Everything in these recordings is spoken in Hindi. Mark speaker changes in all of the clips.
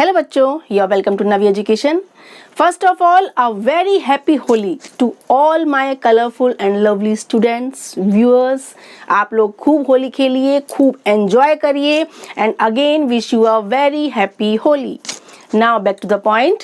Speaker 1: हेलो बच्चों, you are welcome to Navi education. First of all, a very happy Holi to all my colourful and lovely students, viewers. आप लोग खूब होली खेलिए, खूब एंजॉय करिए and again wish you a very happy Holi. Now back to the point.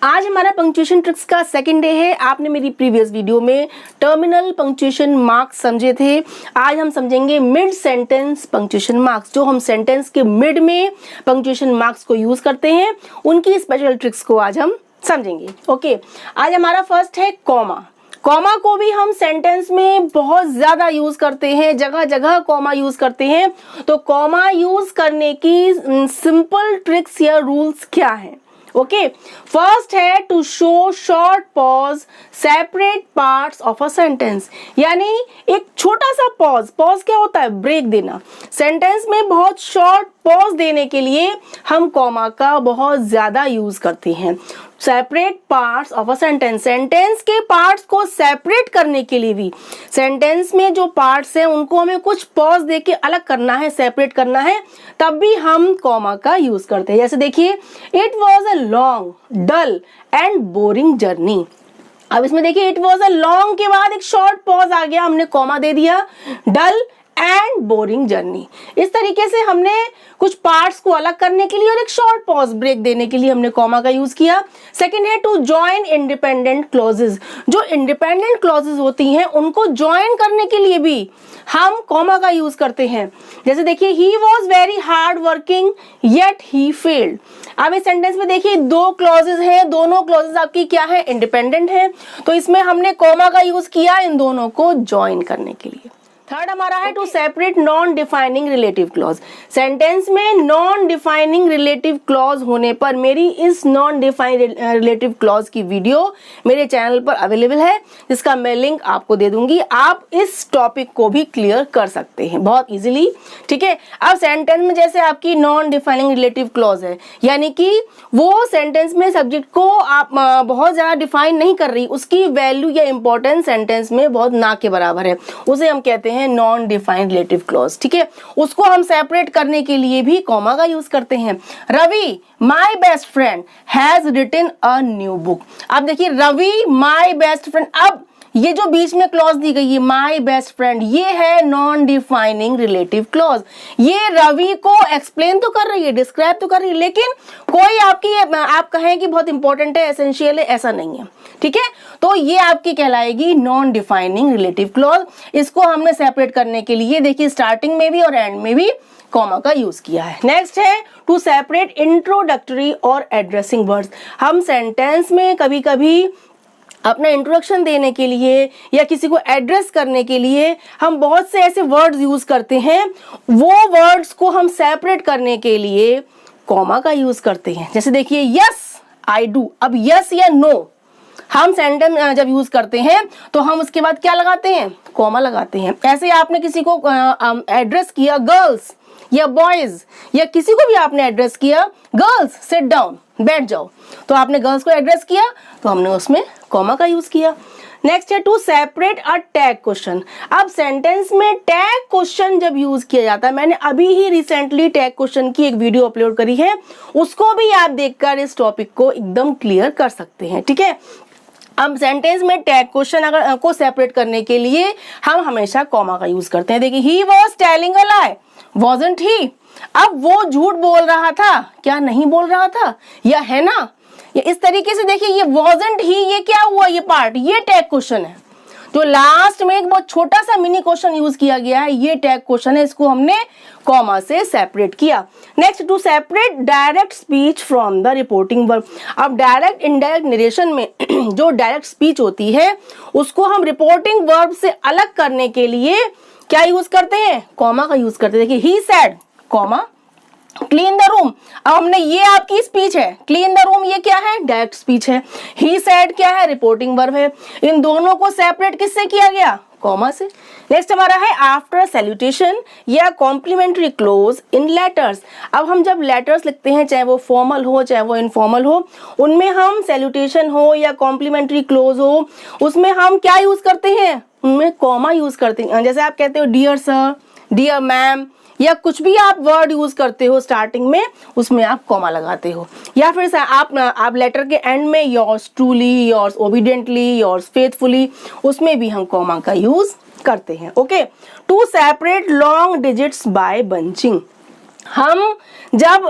Speaker 1: आज हमारा पंक्चुएशन ट्रिक्स का सेकंड डे है। आपने मेरी प्रीवियस वीडियो में टर्मिनल पंक्चुएशन मार्क्स समझे थे। आज हम समझेंगे मिड सेंटेंस पंक्चुएशन मार्क्स, जो हम सेंटेंस के मिड में पंक्चुएशन मार्क्स को यूज करते हैं, उनकी स्पेशल ट्रिक्स को आज हम समझेंगे। ओके, आज हमारा फर्स्ट है कॉमा। कॉमा को भी हम सेंटेंस में बहुत ज्यादा यूज करते हैं, जगह जगह कॉमा यूज करते हैं। तो कॉमा यूज करने की सिंपल ट्रिक्स या रूल्स क्या हैं? ओके, फर्स्ट है to show short pause separate parts of a sentence, यानी एक छोटा सा पॉज। पॉज क्या होता है? ब्रेक देना। सेंटेंस में बहुत शॉर्ट पॉज देने के लिए हम कॉमा का बहुत ज्यादा यूज करते हैं। Separate parts of a sentence, sentence के पार्ट्स को सेपरेट करने के लिए भी, सेंटेंस में जो पार्ट्स हैं उनको हमें कुछ पॉज देके अलग करना है, सेपरेट करना है, तब भी हम कॉमा का यूज करते हैं। जैसे देखिए, it was a long, dull and boring journey. अब इसमें देखिए, इट वॉज अ लॉन्ग के बाद एक शॉर्ट पॉज आ गया, हमने कॉमा दे दिया, डल एंड बोरिंग जर्नी। इस तरीके से हमने कुछ पार्ट्स को अलग करने के लिए और एक शॉर्ट पॉज ब्रेक देने के लिए हमने कॉमा का यूज किया। सेकंड है टू जॉइन इंडिपेंडेंट क्लॉजेस। जो इंडिपेंडेंट क्लॉजेस होती हैं उनको जॉइन करने के लिए भी हम कॉमा का यूज करते हैं। जैसे देखिए, he was very hard working yet he failed. अब इस सेंटेंस में देखिए दो क्लॉजेस हैं, दोनों क्लॉजेस आपकी क्या है? इंडिपेंडेंट है। तो इसमें हमने कॉमा का यूज किया इन दोनों को जॉइन करने के लिए। थर्ड हमारा है to separate non defining relative clause. Sentence में नॉन डिफाइनिंग रिलेटिव क्लॉज होने पर मेरी इस नॉन डिफाइनिंग रिलेटिव क्लॉज की वीडियो मेरे चैनल पर अवेलेबल है, जिसका मैं लिंक आपको दे दूंगी। आप इस टॉपिक को भी क्लियर कर सकते हैं बहुत इजीली। ठीक है, अब सेंटेंस में जैसे आपकी नॉन डिफाइनिंग रिलेटिव क्लॉज है, यानी कि वो सेंटेंस में सब्जेक्ट को आप बहुत ज्यादा डिफाइन नहीं कर रही, उसकी वैल्यू या इंपॉर्टेंस सेंटेंस में बहुत ना के बराबर है, उसे हम कहते हैं नॉन डिफाइंड रिलेटिव क्लॉज। ठीक है, उसको हम सेपरेट करने के लिए भी कॉमा का यूज करते हैं। Ravi my best friend has written a new book. अब देखिए, रवि माय बेस्ट फ्रेंड, अब ये जो बीच में क्लॉज दी गई है माय बेस्ट फ्रेंड, ये है नॉन डिफाइनिंग रिलेटिव क्लॉज। ये रवि को एक्सप्लेन तो कर रही है, डिस्क्राइब तो कर रही है, लेकिन कोई आपकी आप कहें कि बहुत इंपॉर्टेंट है, एसेंशियल है, ऐसा नहीं है। ठीक है, तो ये आपकी कहलाएगी नॉन डिफाइनिंग रिलेटिव क्लॉज। इसको हमने सेपरेट करने के लिए देखिए स्टार्टिंग में भी और एंड में भी कॉमा का यूज किया है। नेक्स्ट है टू सेपरेट इंट्रोडक्टरी और एड्रेसिंग वर्ड्स। हम सेंटेंस में कभी कभी अपना इंट्रोडक्शन देने के लिए या किसी को एड्रेस करने के लिए हम बहुत से ऐसे वर्ड्स यूज करते हैं, वो वर्ड्स को हम सेपरेट करने के लिए कॉमा का यूज करते हैं। जैसे देखिए, यस आई डू। अब यस या नो हम सेंटेंस जब यूज करते हैं तो हम उसके बाद क्या लगाते हैं? कॉमा लगाते हैं। ऐसे आपने किसी को एड्रेस किया, गर्ल्स या बॉयज, या किसी को भी आपने एड्रेस किया, गर्ल्स सिट डाउन, बैठ जाओ, तो आपने गर्ल्स को एड्रेस किया तो हमने उसमें कॉमा का यूज किया। नेक्स्ट है to separate a tag question. अब सेंटेंस में टैग क्वेश्चन जब यूज किया जाता है, मैंने अभी ही रिसेंटली टैग क्वेश्चन की एक वीडियो अपलोड करी है, उसको भी आप देखकर इस टॉपिक को एकदम क्लियर कर सकते हैं। ठीक है, अब सेंटेंस में टैग क्वेश्चन अगर को सेपरेट करने के लिए हम हमेशा कॉमा का यूज करते हैं। देखिए, he was telling a lie, wasn't he. अब वो झूठ बोल रहा था, क्या नहीं बोल रहा था, या है ना, या इस तरीके से देखिए, ये वॉजंट ही, ये क्या हुआ, ये पार्ट, ये टैग क्वेश्चन है। तो लास्ट में एक बहुत छोटा सा मिनी क्वेश्चन यूज किया गया है, ये टैग क्वेश्चन है, इसको हमने कॉमा से सेपरेट किया। Next, to separate direct speech from the reporting verb. अब डायरेक्ट इनडायरेक्ट नरेशन में जो डायरेक्ट स्पीच होती है उसको हम रिपोर्टिंग वर्ब से अलग करने के लिए क्या यूज करते हैं? कॉमा का यूज करते हैं। देखिए, he said comma clean the room. अब हमने, ये आपकी स्पीच है, क्लीन द रूम ये क्या है? डायरेक्ट स्पीच है। ही सेड क्या है? रिपोर्टिंग वर्ब है। इन दोनों को सेपरेट किससे किया गया? कॉमा से। नेक्स्ट हमारा है आफ्टर सैल्यूटेशन या कॉम्प्लीमेंट्री क्लोज इन लेटर्स। अब हम जब लेटर्स लिखते हैं, चाहे वो फॉर्मल हो चाहे वो इनफॉर्मल हो, उनमें हम सैल्यूटेशन हो या कॉम्प्लीमेंट्री क्लोज हो, उसमें हम क्या यूज करते हैं, उनमें कॉमा यूज करते हैं। जैसे आप कहते हो डियर सर, डियर मैम, या कुछ भी आप वर्ड यूज करते हो स्टार्टिंग में, उसमें आप कॉमा लगाते हो। या फिर आप लेटर के एंड में yours truly, yours obediently, yours faithfully, उसमें भी हम कॉमा का यूज करते हैं। Okay, to separate long digits by bunching. हम जब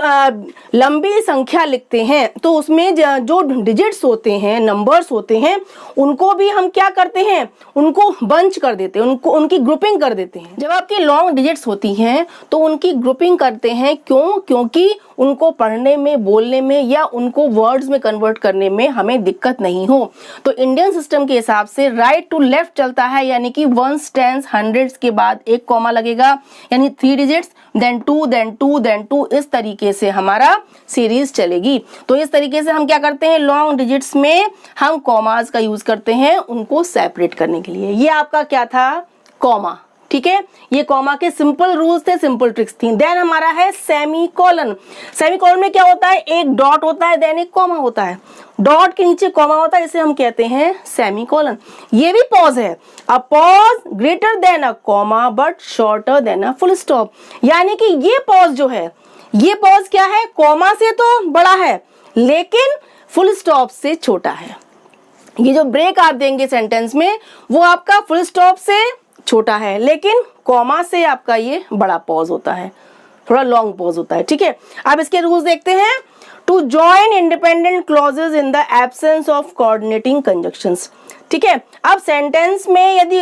Speaker 1: लंबी संख्या लिखते हैं तो उसमें जो डिजिट्स होते हैं, नंबर्स होते हैं, उनको भी हम क्या करते हैं, उनको बंच कर देते हैं, उनकी ग्रुपिंग कर देते हैं। जब आपकी लॉन्ग डिजिट्स होती हैं तो उनकी ग्रुपिंग करते हैं। क्यों? क्योंकि उनको पढ़ने में, बोलने में या उनको वर्ड्स में कन्वर्ट करने में हमें दिक्कत नहीं हो। तो इंडियन सिस्टम के हिसाब से राइट टू लेफ्ट चलता है, यानी कि वंस, टेंस, हंड्रेड्स के बाद एक कॉमा लगेगा, यानी 3 डिजिट्स, देन 2, देन 2, देन 2, इस तरीके से हमारा सीरीज चलेगी। तो इस तरीके से हम क्या करते हैं, लॉन्ग डिजिट्स में हम कॉमास का यूज करते हैं उनको सेपरेट करने के लिए। ये आपका क्या था, कॉमा। ठीक है, ये कॉमा के सिंपल रूल्स थे, सिंपल ट्रिक्स थी। देन हमारा है सेमीकोलन। सेमीकोलन में क्या होता है, एक डॉट होता है, देन एक कॉमा होता है, डॉट के नीचे कॉमा होता है, इसे हम कहते हैं सेमीकोलन। ये भी पॉज है, a pause greater than a comma but shorter than a full stop. यानी कि ये पॉज जो है, ये पॉज क्या है, कॉमा से तो बड़ा है लेकिन फुल स्टॉप से छोटा है। ये जो ब्रेक आप देंगे सेंटेंस में, वो आपका फुल स्टॉप से छोटा है, लेकिन कॉमा से आपका ये बड़ा पॉज होता है, थोड़ा लॉन्ग पॉज होता है। ठीक है, अब इसके रूल्स देखते हैं। To join independent clauses in the absence of coordinating conjunctions. ठीक है, अब सेंटेंस में यदि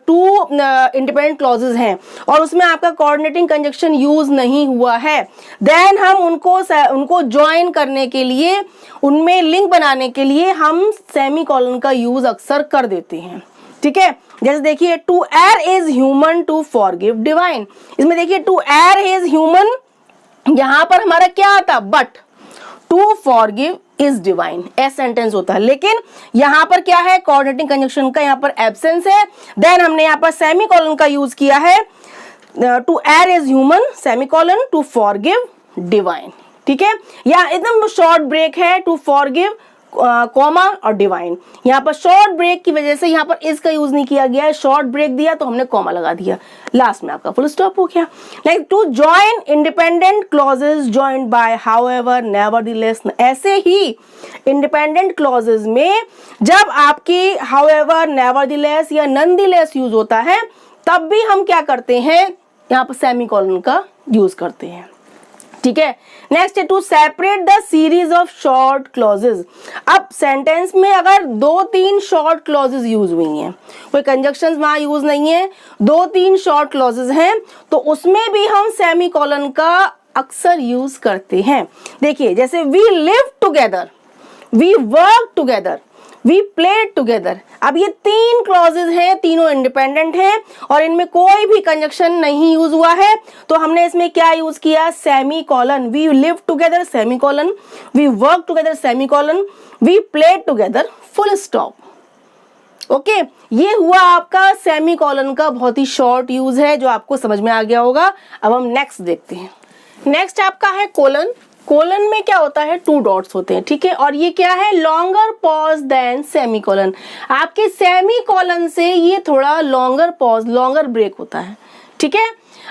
Speaker 1: 2 इंडिपेंडेंट क्लॉजेज हैं और उसमें आपका कोऑर्डिनेटिंग कंजक्शन यूज नहीं हुआ है, देन हम उनको ज्वाइन करने के लिए, उनमें लिंक बनाने के लिए हम सेमीकोलन का यूज अक्सर कर देते हैं। ठीक है, जैसे देखिए, to err is human to forgive divine. इसमें देखिए टू एयर इज ह्यूमन, यहां पर हमारा क्या आता, but to forgive is divine, ऐसा सेंटेंस होता है। लेकिन यहां पर क्या है, कोऑर्डिनेटिंग कंजंक्शन का यहां पर एब्सेंस है, देन हमने यहां पर सेमीकोलन का यूज किया है। To err is human semicolon to forgive divine. ठीक है, या एकदम शॉर्ट ब्रेक है, टू फॉरगिव कॉमा और डिवाइन। यहाँ पर शॉर्ट ब्रेक की वजह से यहाँ पर इज का यूज नहीं किया गया है, शॉर्ट ब्रेक दिया तो हमने कॉमा लगा दिया, लास्ट में आपका फुल स्टॉप हो गया। Like to join independent clauses joined by however nevertheless. ऐसे ही इंडिपेंडेंट क्लॉजेज में जब आपकी हाउएवर, नेवरदलेस या नॉनदलेस यूज होता है, तब भी हम क्या करते हैं, यहाँ पर सेमीकोलन का यूज करते हैं। ठीक है, नेक्स्ट है to separate the series of short clauses. अब सेंटेंस में अगर 2-3 शॉर्ट क्लॉजेज यूज हुई हैं, कोई कंजक्शंस वहां यूज नहीं है, 2-3 शॉर्ट क्लॉजेज हैं, तो उसमें भी हम सेमीकोलन का अक्सर यूज करते हैं। देखिए, जैसे we live together, we work together, we played together. अब ये 3 क्लॉजेज हैं, तीनों इंडिपेंडेंट हैं और इनमें कोई भी कंजक्शन नहीं यूज हुआ है, तो हमने इसमें क्या यूज किया, semicolon. We live together semicolon, we work together semicolon, we played together full stop. Okay, ये हुआ आपका सेमीकोलन का बहुत ही शॉर्ट यूज है, जो आपको समझ में आ गया होगा। अब हम नेक्स्ट देखते हैं। नेक्स्ट आपका है कोलन। कोलन में क्या होता है, 2 डॉट्स होते हैं। ठीक है, और ये क्या है, लॉन्गर पॉज देन सेमीकोलन। आपके सेमीकोलन से ये थोड़ा लॉन्गर पॉज, लॉन्गर ब्रेक होता है। ठीक है,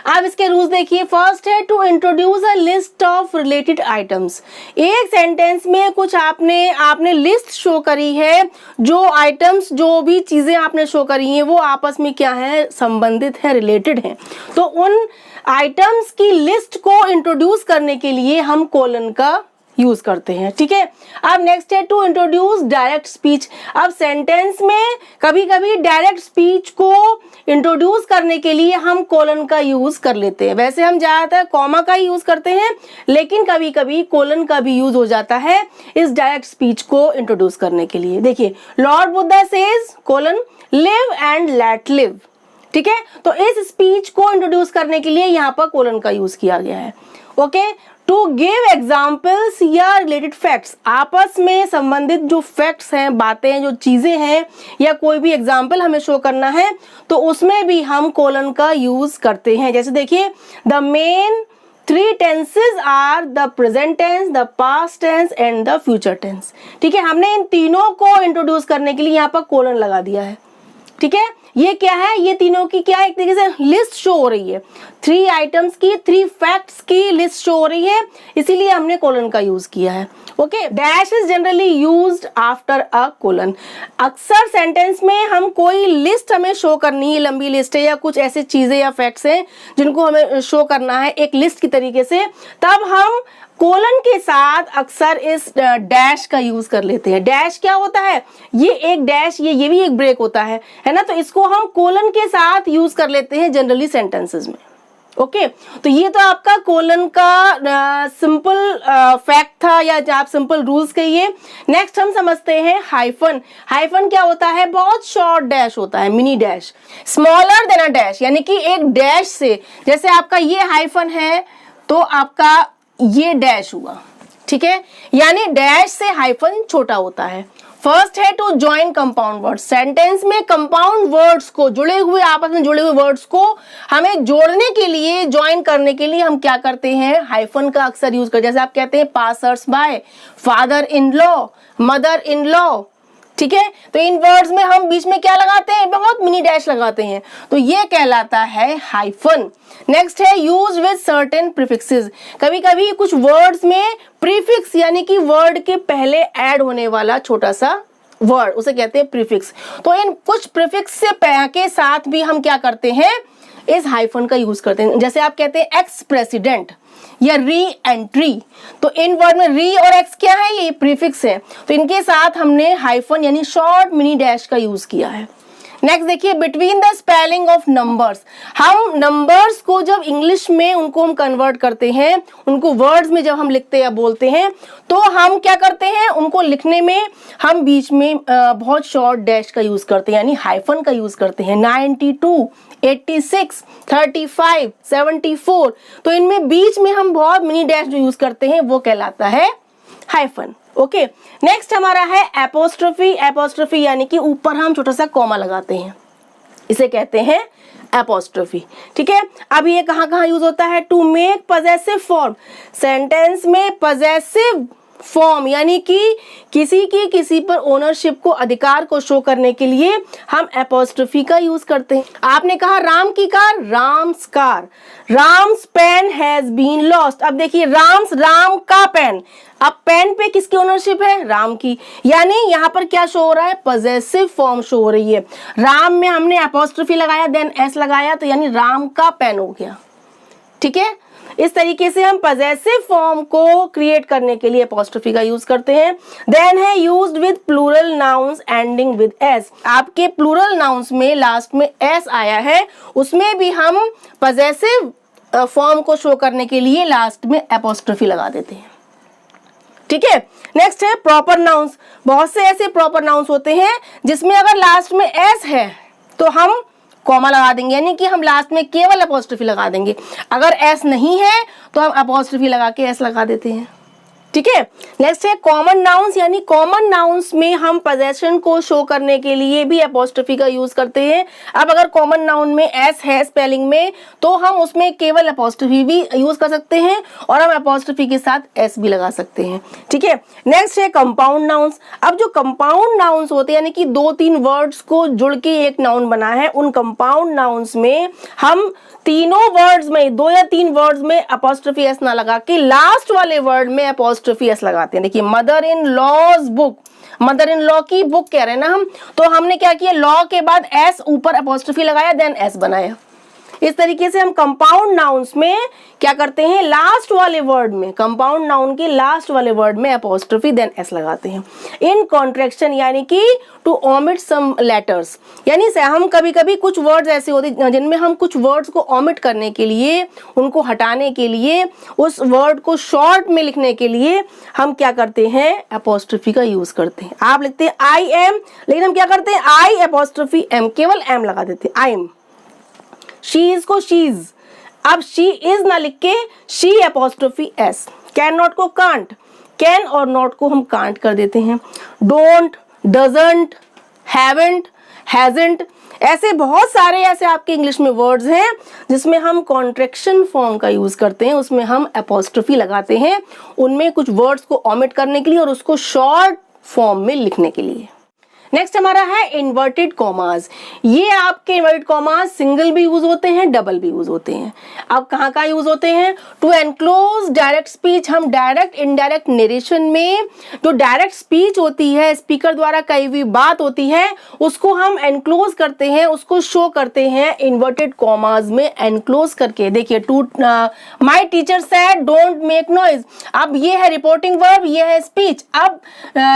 Speaker 1: अब इसके रूल्स देखिए। फर्स्ट है to introduce a list of related items. एक सेंटेंस में कुछ आपने लिस्ट शो करी है, जो आइटम्स, जो भी चीजें आपने शो करी हैं, वो आपस में क्या है, संबंधित है, रिलेटेड है। तो उन आइटम्स की लिस्ट को इंट्रोड्यूस करने के लिए हम कोलन का यूज करते हैं। ठीक है, अब नेक्स्ट है टू इंट्रोड्यूस डायरेक्ट स्पीच। अब सेंटेंस में कभी कभी डायरेक्ट स्पीच को इंट्रोड्यूस करने के लिए हम कोलन का यूज कर लेते हैं। वैसे हम ज्यादातर कॉमा का ही यूज करते हैं, लेकिन कभी कभी कोलन का भी यूज हो जाता है इस डायरेक्ट स्पीच को इंट्रोड्यूस करने के लिए। देखिए, Lord Buddha says colon live and let live. ठीक है, तो इस स्पीच को इंट्रोड्यूस करने के लिए यहाँ पर कोलन का यूज किया गया है। ओके, टू गिव एग्जाम्पल्स या रिलेटेड फैक्ट्स, आपस में संबंधित जो फैक्ट्स हैं, बातें, जो चीजें हैं, या कोई भी एग्जाम्पल हमें शो करना है तो उसमें भी हम कोलन का यूज करते हैं। जैसे देखिए, the main 3 tenses are the present tense, the past tense and the future tense. ठीक है, हमने इन तीनों को इंट्रोड्यूस करने के लिए यहाँ पर कोलन लगा दिया है। ठीक है, ये क्या है, ये तीनों की क्या एक तरीके से लिस्ट शो हो रही है, 3 आइटम्स की, 3 फैक्ट्स की लिस्ट शो हो रही है, इसीलिए हमने कोलन का यूज किया है। Okay, dash is generally used after a colon. अक्सर सेंटेंस में हम कोई लिस्ट हमें शो करनी है, लंबी लिस्ट है या कुछ ऐसी चीजें या फैक्ट्स हैं जिनको हमें शो करना है एक लिस्ट की तरीके से, तब हम कोलन के साथ अक्सर इस डैश का यूज कर लेते हैं। डैश क्या होता है, ये एक डैश, ये भी एक ब्रेक होता है ना, तो इसको हम कोलन के साथ यूज कर लेते हैं जनरली सेंटेंसेस में। ओके, तो ये तो आपका कोलन का सिंपल फैक्ट था, या आप सिंपल रूल्स कहिए। नेक्स्ट हम समझते हैं हाइफन। हाइफन क्या होता है, बहुत शॉर्ट डैश होता है, mini dash, smaller than a dash, यानी कि एक डैश से, जैसे आपका ये हाइफन है तो आपका ये डैश हुआ। ठीक है, यानी डैश से हाइफन छोटा होता है। फर्स्ट है to join compound words. Sentence में कंपाउंड वर्ड्स को, जुड़े हुए, आपस में जुड़े हुए वर्ड्स को हमें जोड़ने के लिए, ज्वाइन करने के लिए हम क्या करते हैं, हाइफन का अक्सर यूज करते हैं। जैसे आप कहते हैं passers bye, father in law, mother in law. ठीक है, तो इन वर्ड्स में हम बीच में क्या लगाते हैं, बहुत मिनी डैश लगाते हैं, तो ये कहलाता है हाइफन। नेक्स्ट है यूज विद सर्टेन प्रीफिक्सेस। कभी कभी कुछ वर्ड्स में प्रीफिक्स, यानी कि वर्ड के पहले ऐड होने वाला छोटा सा वर्ड, उसे कहते हैं प्रीफिक्स। तो इन कुछ प्रीफिक्स से के साथ भी हम क्या करते हैं, इस हाइफन का यूज करते हैं। जैसे आप कहते हैं एक्स प्रेसिडेंट या री एंट्री, तो इन वर्ड में री और एक्स क्या है, ये प्रीफिक्स है, तो इनके साथ हमने हाइफन यानी शॉर्ट मिनी डैश का यूज किया है। नेक्स्ट देखिए, between the spelling of numbers. हम नंबर्स को जब इंग्लिश में उनको हम कन्वर्ट करते हैं, उनको वर्ड्स में जब हम लिखते या बोलते हैं, तो हम क्या करते हैं, उनको लिखने में हम बीच में बहुत शॉर्ट डैश का यूज करते हैं, यानी हाइफन का यूज करते हैं। 92, 86, 35, 74, तो इनमें बीच में हम बहुत मिनी डैश जो यूज करते हैं वो कहलाता है हाइफन। ओके, नेक्स्ट हमारा है एपोस्ट्रोफी। एपोस्ट्रोफी यानी कि ऊपर हम छोटा सा कॉमा लगाते हैं, इसे कहते हैं एपोस्ट्रोफी। ठीक है, अब ये कहाँ कहाँ यूज होता है, to make possessive form. Sentence में पजेसिव फॉर्म यानी कि किसी पर ओनरशिप को, अधिकार को शो करने के लिए हम एपोस्ट्रोफी का यूज करते हैं। आपने कहा राम की car, Ram's car, Ram's pen has been lost. अब देखिए राम्स, राम का पेन, अब पेन पे किसकी ओनरशिप है, राम की, यानी यहाँ पर क्या शो हो रहा है, पजेसिव फॉर्म शो हो रही है। राम में हमने एपोस्ट्रोफी लगाया, देन एस लगाया, तो यानी राम का पेन हो गया। ठीक है, इस तरीके से हम पजेसिव फॉर्म को क्रिएट करने के लिए एपोस्ट्रोफी का यूज करते हैं। देन है used with plural nouns ending with S. आपके प्लूरल नाउन्स में लास्ट में एस आया है, उसमें भी हम पजेसिव फॉर्म को शो करने के लिए लास्ट में एपोस्ट्रोफी लगा देते हैं। ठीक है, नेक्स्ट है प्रॉपर नाउन्स। बहुत से ऐसे प्रॉपर नाउन्स होते हैं जिसमें अगर लास्ट में एस है तो हम कॉमा लगा देंगे, यानी कि हम लास्ट में केवल अपोस्ट्रोफी लगा देंगे। अगर एस नहीं है तो हम अपोस्ट्रोफी लगा के एस लगा देते हैं। ठीक है, नेक्स्ट है कॉमन नाउन्स, यानी कॉमन नाउन्स में हम पोजेशन को शो करने के लिए भी अपोस्ट्रोफी का यूज करते हैं। अब अगर कॉमन नाउन में एस है स्पेलिंग में तो हम उसमें केवल अपोस्ट्रोफी भी यूज कर सकते हैं और हम अपोस्ट्रोफी के साथ एस भी लगा सकते हैं। ठीक है, नेक्स्ट है कंपाउंड नाउन्स। अब जो कंपाउंड नाउन्स होते हैं, यानी कि 2-3 वर्ड्स को जुड़ के एक नाउन बना है, उन कंपाउंड नाउन्स में हम तीनों वर्ड्स में, 2 या 3 वर्ड्स में अपोस्ट्रोफी एस ना लगा के लास्ट वाले वर्ड में अपोस्ट्रोफी एस लगाते हैं। देखिए mother in law's book, mother in law की बुक कह रहे हैं ना हम, तो हमने क्या किया, लॉ के बाद एस ऊपर अपोस्ट्रोफी लगाया, देन एस बनाया। इस तरीके से हम कंपाउंड नाउन्स में क्या करते हैं, लास्ट वाले वर्ड में, कंपाउंड नाउन के लास्ट वाले वर्ड में अपोस्ट्रोफी देन एस लगाते हैं। इन कॉन्ट्रैक्शन यानी कि टू ओमिट सम लेटर्स, यानी से हम कभी कभी कुछ वर्ड्स ऐसे होते हैं जिनमें हम कुछ वर्ड्स को ओमिट करने के लिए, उनको हटाने के लिए, उस वर्ड को शॉर्ट में लिखने के लिए हम क्या करते हैं, अपोस्ट्रोफी का यूज करते हैं। आप लिखते हैं आई एम, लेकिन हम क्या करते हैं, आई अपोस्ट्रोफी एम, केवल एम लगा देते हैं, आई एम। शीज को शीज, अब शी इज ना लिख के she apostrophe S, can not को कांट, कैन और नॉट को हम कांट कर देते हैं, डोंट, डजंट, हैवेंट, हैजंट, ऐसे बहुत सारे ऐसे आपके इंग्लिश में वर्ड्स हैं जिसमें हम कॉन्ट्रैक्शन फॉर्म का यूज करते हैं, उसमें हम अपोस्ट्रोफी लगाते हैं उनमें कुछ वर्ड्स को ओमिट करने के लिए और उसको शॉर्ट फॉर्म में लिखने के लिए। नेक्स्ट हमारा है इन्वर्टेड कॉमास। ये आपके इन्वर्टेड कॉमास सिंगल भी यूज होते हैं, डबल भी यूज होते हैं। अब कहाँ कहाँ यूज होते हैं? टू एनक्लोज डायरेक्ट स्पीच, हम डायरेक्ट इनडायरेक्ट नरेशन में जो डायरेक्ट स्पीच होती है, स्पीकर द्वारा कही हुई बात होती है, उसको हम एनक्लोज करते हैं, उसको शो करते हैं इन्वर्टेड कॉमास में एनक्लोज करके। देखिए, to my teacher said don't make noise. अब ये है रिपोर्टिंग वर्ब, ये है स्पीच। अब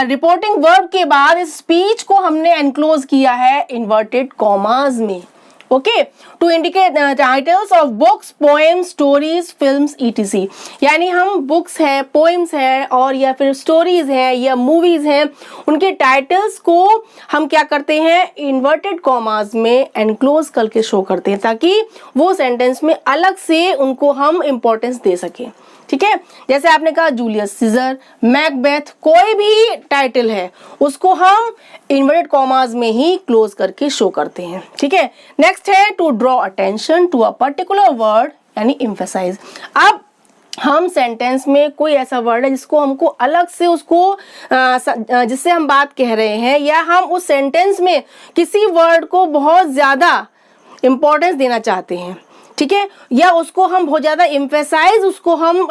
Speaker 1: रिपोर्टिंग वर्ब के बाद इस स्पीच को हमने एनक्लोज किया है इन्वर्टेड कॉमास में। ओके, to indicate titles of books, poems, stories, films etc, यानी हम बुक्स है, पोएम्स है और या फिर स्टोरीज है या मूवीज हैं, उनके टाइटल्स को हम क्या करते हैं इन्वर्टेड कॉमास में एनक्लोज करके शो करते हैं ताकि वो सेंटेंस में अलग से उनको हम इंपॉर्टेंस दे सकें। ठीक है, जैसे आपने कहा जूलियस सीजर, मैकबेथ, कोई भी टाइटल है उसको हम इन्वर्टेड कॉमास में ही क्लोज करके शो करते हैं। ठीक है, नेक्स्ट है to draw attention to a particular word, यानी एम्फसाइज। अब हम सेंटेंस में कोई ऐसा वर्ड है जिसको हमको अलग से उसको जिससे हम बात कह रहे हैं या हम उस सेंटेंस में किसी वर्ड को बहुत ज्यादा इंपॉर्टेंस देना चाहते हैं, ठीक है, या उसको हम बहुत ज्यादा एम्फेसाइज उसको हम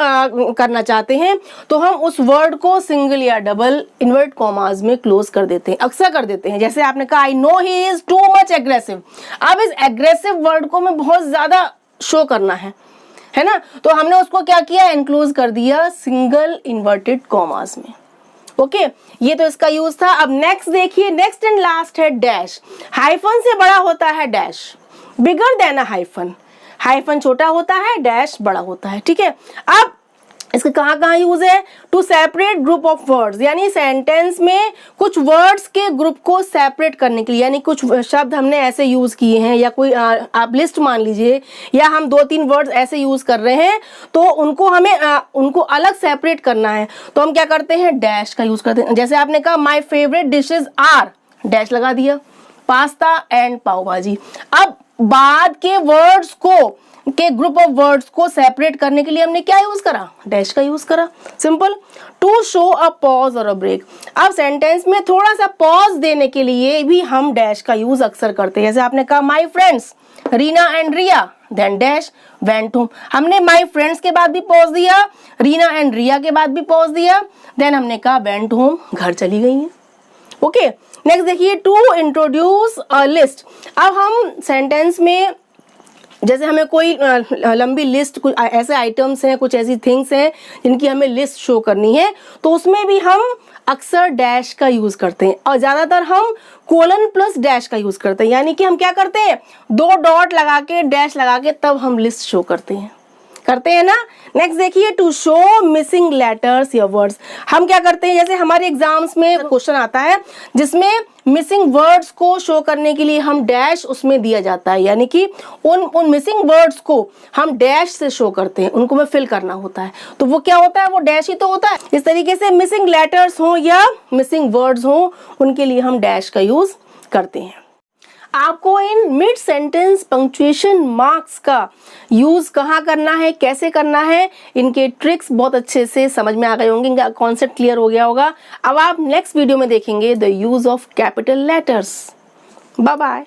Speaker 1: करना चाहते हैं, तो हम उस वर्ड को सिंगल या डबल इन्वर्ट कॉमास में क्लोज कर देते हैं, अक्सर कर देते हैं। जैसे आपने कहा I know he is too much aggressive. अब इस एग्रेसिव वर्ड को मैं बहुत ज्यादा शो करना है ना, तो हमने उसको क्या किया एनक्लोज कर दिया सिंगल इन्वर्टेड कॉमास में। ओके, ये तो इसका यूज था। अब नेक्स्ट देखिए, नेक्स्ट एंड लास्ट है डैश। हाइफन से बड़ा होता है डैश, बिगर देन अ हाइफन। हाइफन छोटा होता है, डैश बड़ा होता है। ठीक है, अब इसका कहाँ यूज है? To separate group of words, यानी सेंटेंस में कुछ वर्ड्स के ग्रुप को सेपरेट करने के लिए, यानी कुछ शब्द हमने ऐसे यूज किए हैं या कोई आप लिस्ट मान लीजिए, या हम 2-3 वर्ड्स ऐसे यूज कर रहे हैं तो उनको हमें उनको अलग सेपरेट करना है, तो हम क्या करते हैं डैश का यूज करते हैं। जैसे आपने कहा my favourite dishes are, dash लगा दिया, पास्ता एंड पाव भाजी। अब बाद के वर्ड्स को के ग्रुप ऑफ वर्ड्स को सेपरेट करने के लिए हमने क्या यूज करा? डैश का यूज करा। Simple. To show a pause और अ ब्रेक। अब सेंटेंस में थोड़ा सा पॉज देने के लिए भी हम डैश का यूज अक्सर करते हैं। जैसे आपने कहा my friends Reena and Riya then dash went home. हमने माय फ्रेंड्स के बाद भी पॉज दिया, रीना एंड रिया के बाद भी पॉज दिया, देन हमने कहा वेंट होम, घर चली गई है। ओके, नेक्स्ट देखिए टू इंट्रोड्यूस अ लिस्ट। अब हम सेंटेंस में जैसे हमें कोई लंबी लिस्ट, कुछ ऐसे आइटम्स हैं, कुछ ऐसी थिंग्स हैं जिनकी हमें लिस्ट शो करनी है, तो उसमें भी हम अक्सर डैश का यूज करते हैं और ज्यादातर हम कोलन प्लस डैश का यूज करते हैं, यानी कि हम क्या करते हैं 2 डॉट लगा के डैश लगा के तब हम लिस्ट शो करते हैं ना। नेक्स्ट देखिए टू शो मिसिंग लेटर्स या वर्ड्स। हम क्या करते हैं, जैसे हमारे एग्जाम्स में क्वेश्चन आता है जिसमें मिसिंग वर्ड्स को शो करने के लिए हम डैश उसमें दिया जाता है, यानी कि उन मिसिंग वर्ड्स को हम डैश से शो करते हैं, उनको में फिल करना होता है, तो वो क्या होता है, वो डैश ही तो होता है। इस तरीके से मिसिंग लेटर्स हो या मिसिंग वर्ड्स हो, उनके लिए हम डैश का यूज करते हैं। आपको in mid sentence punctuation marks का यूज कहाँ करना है, कैसे करना है, इनके ट्रिक्स बहुत अच्छे से समझ में आ गए होंगे, इनका कॉन्सेप्ट क्लियर हो गया होगा। अब आप नेक्स्ट वीडियो में देखेंगे the use of capital letters. Bye bye.